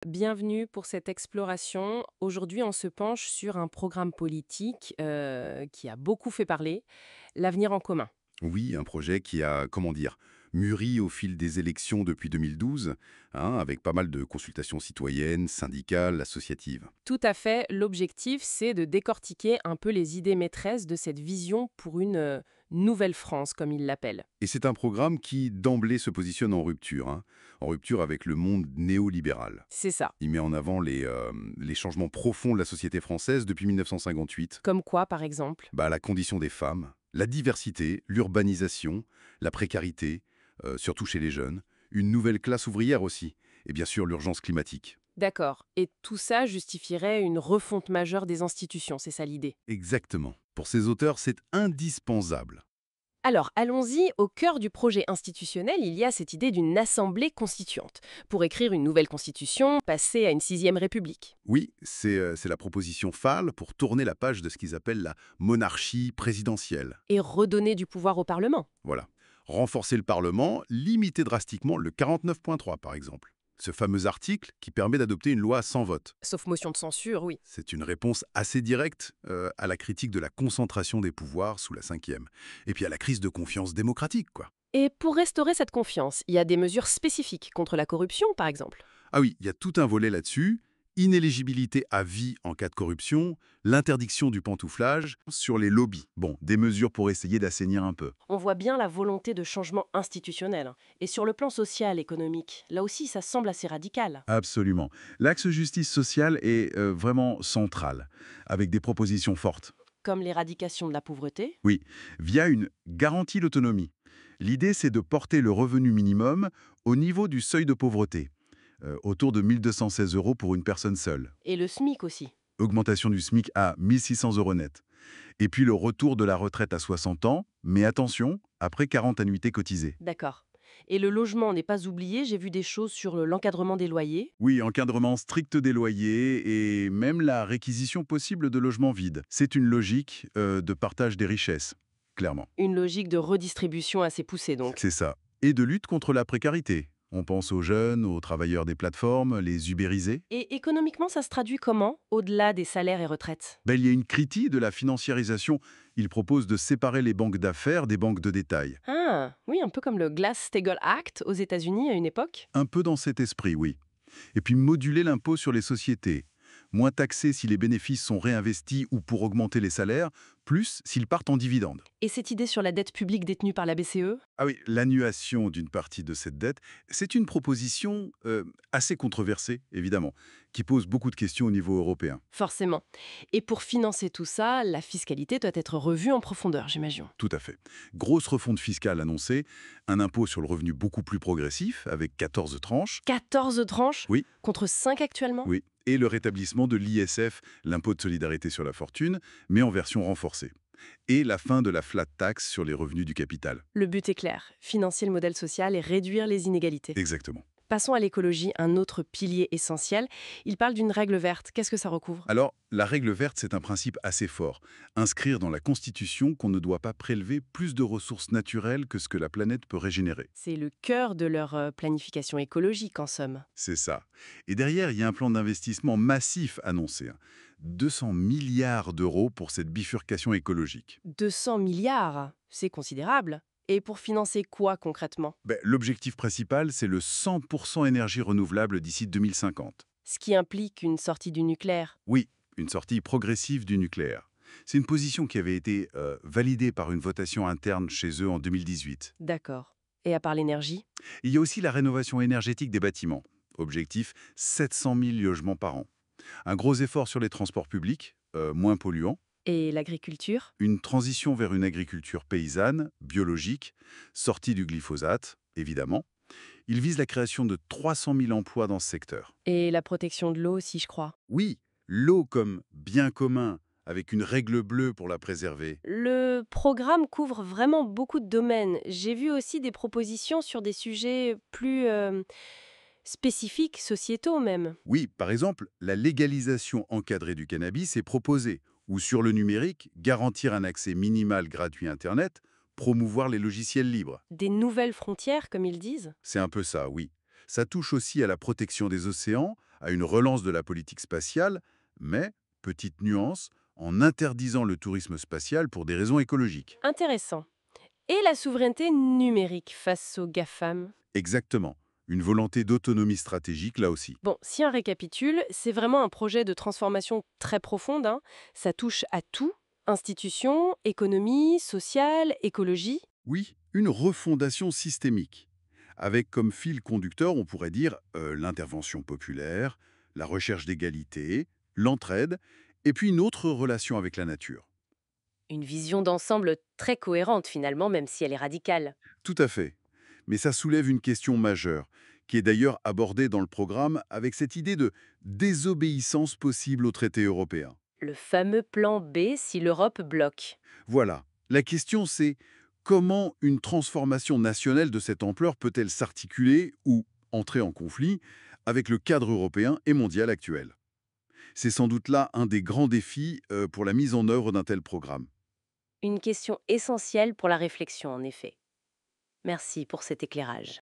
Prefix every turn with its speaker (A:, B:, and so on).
A: Bienvenue pour cette exploration. Aujourd'hui, on se penche sur un programme politique qui a beaucoup fait parler, l'avenir en commun.
B: Oui, un projet qui a, comment dire, mûri au fil des élections depuis 2012, avec pas mal de consultations citoyennes, syndicales, associatives.
A: Tout à fait, l'objectif, c'est de décortiquer un peu les idées maîtresses de cette vision pour une nouvelle France, comme il l'appelle.
B: Et c'est un programme qui, d'emblée, se positionne en rupture avec le monde néolibéral.
A: C'est ça.
B: Il met en avant les changements profonds de la société française depuis 1958,
A: Comme quoi, par exemple?
B: la condition des femmes, la diversité, l'urbanisation, la précarité, surtout chez les jeunes, une nouvelle classe ouvrière aussi, et bien sûr l'urgence climatique.
A: D'accord. Et tout ça justifierait une refonte majeure des institutions, c'est ça l'idée.
B: Exactement. Pour ces auteurs, c'est indispensable.
A: Alors, allons-y, au cœur du projet institutionnel, il y a cette idée d'une assemblée constituante, pour écrire une nouvelle constitution, passer à une sixième république.
B: Oui, c'est la proposition phare pour tourner la page de ce qu'ils appellent la monarchie présidentielle.
A: Et redonner du pouvoir au Parlement.
B: Voilà. Renforcer le Parlement, limiter drastiquement le 49.3 par exemple. Ce fameux article qui permet d'adopter une loi sans vote.
A: Sauf motion de censure, oui.
B: C'est une réponse assez directe à la critique de la concentration des pouvoirs sous la cinquième. Et puis à la crise de confiance démocratique, quoi.
A: Et pour restaurer cette confiance, il y a des mesures spécifiques contre la corruption, par exemple.
B: Ah oui, il y a tout un volet là-dessus. Inéligibilité à vie en cas de corruption, l'interdiction du pantouflage sur les lobbies. Bon, des mesures pour essayer d'assainir un peu.
A: On voit bien la volonté de changement institutionnel, hein. Et sur le plan social, économique, là aussi, ça semble assez radical.
B: Absolument. L'axe justice sociale est vraiment central, avec des propositions fortes.
A: Comme l'éradication de la pauvreté.
B: Oui, via une garantie d'autonomie. L'idée, c'est de porter le revenu minimum au niveau du seuil de pauvreté, autour de 1 216 € pour une personne seule.
A: Et le SMIC aussi.
B: Augmentation du SMIC à 1 600 € net. Et puis le retour de la retraite à 60 ans, mais attention, après 40 annuités cotisées.
A: D'accord. Et le logement n'est pas oublié, j'ai vu des choses sur l'encadrement des loyers.
B: Oui, encadrement strict des loyers et même la réquisition possible de logements vides. C'est une logique de partage des richesses, clairement.
A: Une logique de redistribution assez poussée donc.
B: C'est ça. Et de lutte contre la précarité. On pense aux jeunes, aux travailleurs des plateformes, les ubérisés.
A: Et économiquement, ça se traduit comment, au-delà des salaires et retraites?
B: Il y a une critique de la financiarisation. Il propose de séparer les banques d'affaires des banques de détail.
A: Ah, oui, un peu comme le Glass-Steagall Act aux États-Unis à une époque.
B: Un peu dans cet esprit, oui. Et puis moduler l'impôt sur les sociétés. Moins taxé si les bénéfices sont réinvestis ou pour augmenter les salaires, plus s'ils partent en dividendes.
A: Et cette idée sur la dette publique détenue par la BCE?
B: Ah oui, l'annulation d'une partie de cette dette, c'est une proposition assez controversée, évidemment, qui pose beaucoup de questions au niveau européen.
A: Forcément. Et pour financer tout ça, la fiscalité doit être revue en profondeur, j'imagine.
B: Tout à fait. Grosse refonte fiscale annoncée, un impôt sur le revenu beaucoup plus progressif, avec 14 tranches.
A: 14 tranches
B: Oui,
A: contre 5 actuellement?
B: oui. Et le rétablissement de l'ISF, l'impôt de solidarité sur la fortune, mais en version renforcée. Et la fin de la flat tax sur les revenus du capital.
A: Le but est clair, financer le modèle social et réduire les inégalités.
B: Exactement.
A: Passons à l'écologie, un autre pilier essentiel. Il parle d'une règle verte. Qu'est-ce que ça recouvre?
B: Alors, la règle verte, c'est un principe assez fort. Inscrire dans la Constitution qu'on ne doit pas prélever plus de ressources naturelles que ce que la planète peut régénérer.
A: C'est le cœur de leur planification écologique, en somme.
B: C'est ça. Et derrière, il y a un plan d'investissement massif annoncé. 200 milliards d'euros pour cette bifurcation écologique.
A: 200 milliards, c'est considérable. Et pour financer quoi concrètement?
B: L'objectif principal, c'est le 100% énergie renouvelable d'ici 2050.
A: Ce qui implique une sortie du nucléaire.
B: Oui, une sortie progressive du nucléaire. C'est une position qui avait été validée par une votation interne chez eux en 2018.
A: D'accord. Et à part l'énergie?
B: Il y a aussi la rénovation énergétique des bâtiments. Objectif, 700 000 logements par an. Un gros effort sur les transports publics, moins polluants.
A: Et l'agriculture?
B: Une transition vers une agriculture paysanne, biologique, sortie du glyphosate, évidemment. Il vise la création de 300 000 emplois dans ce secteur.
A: Et la protection de l'eau aussi, je crois.
B: Oui, l'eau comme bien commun, avec une règle bleue pour la préserver.
A: Le programme couvre vraiment beaucoup de domaines. J'ai vu aussi des propositions sur des sujets plus spécifiques, sociétaux même.
B: Oui, par exemple, la légalisation encadrée du cannabis est proposée, ou sur le numérique, garantir un accès minimal gratuit à Internet, promouvoir les logiciels libres.
A: Des nouvelles frontières, comme ils disent.
B: C'est un peu ça, oui. Ça touche aussi à la protection des océans, à une relance de la politique spatiale, mais, petite nuance, en interdisant le tourisme spatial pour des raisons écologiques.
A: Intéressant. Et la souveraineté numérique face aux GAFAM?
B: Exactement. Une volonté d'autonomie stratégique là aussi.
A: Bon, si on récapitule, c'est vraiment un projet de transformation très profonde, hein. Ça touche à tout, institutions, économie, sociale, écologie.
B: Oui, une refondation systémique. Avec comme fil conducteur, on pourrait dire, l'intervention populaire, la recherche d'égalité, l'entraide, et puis une autre relation avec la nature.
A: Une vision d'ensemble très cohérente finalement, même si elle est radicale.
B: Tout à fait. Mais ça soulève une question majeure, qui est d'ailleurs abordée dans le programme avec cette idée de désobéissance possible aux traités européens.
A: Le fameux plan B si l'Europe bloque.
B: Voilà. La question c'est comment une transformation nationale de cette ampleur peut-elle s'articuler ou entrer en conflit avec le cadre européen et mondial actuel. C'est sans doute là un des grands défis pour la mise en œuvre d'un tel programme.
A: Une question essentielle pour la réflexion en effet. Merci pour cet éclairage.